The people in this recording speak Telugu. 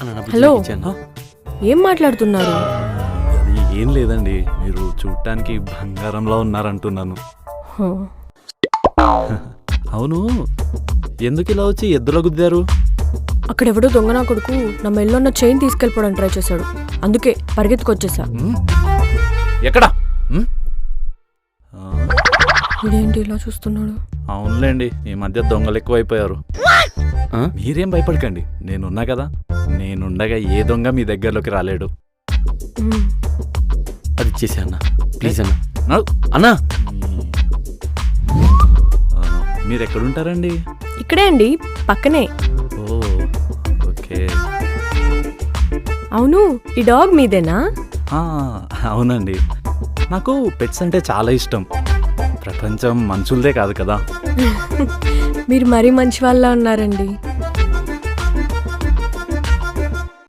హలో, ఏం మాట్లాడుతున్నారు? అది ఏం లేదండి, మీరు చూడటానికి బంగారంలో ఉన్నారంటున్నాను. హో, అవును, ఎందుకు ఇలా వచ్చి ఎద్దులో గుద్దారు? అక్కడెవడో దొంగ నా కొడుకు నా మెల్లో ఉన్న చైన్ తీసుకెళ్ళిపోవడానికి ట్రై చేశాడు. అందుకే పరిగెత్తుకొచ్చేసా. ఎక్కడా? ఇదేంటి ఇలా చూస్తున్నాడు? అవునులేండి, ఈ మధ్య దొంగలు ఎక్కువైపోయారు. మీరేం భయపడకండి, నేనున్నా కదా. నేనుండగా ఏ దొంగ మీ దగ్గరలోకి రాలేడు. అది ఇచ్చేసి అన్న, ప్లీజ్ అన్న. నడు. అన్నా, మీరు ఎక్కడుంటారండి? ఇక్కడే అండి, పక్కనే. ఓ, ఓకే. అవును, ఈ డాగ్ మీదేనా? అవునండి, నాకు పెట్స్ అంటే చాలా ఇష్టం. ప్రపంచం మనుషులదే కాదు కదా. మీరు మరీ మంచి వాళ్ళ ఉన్నారండి.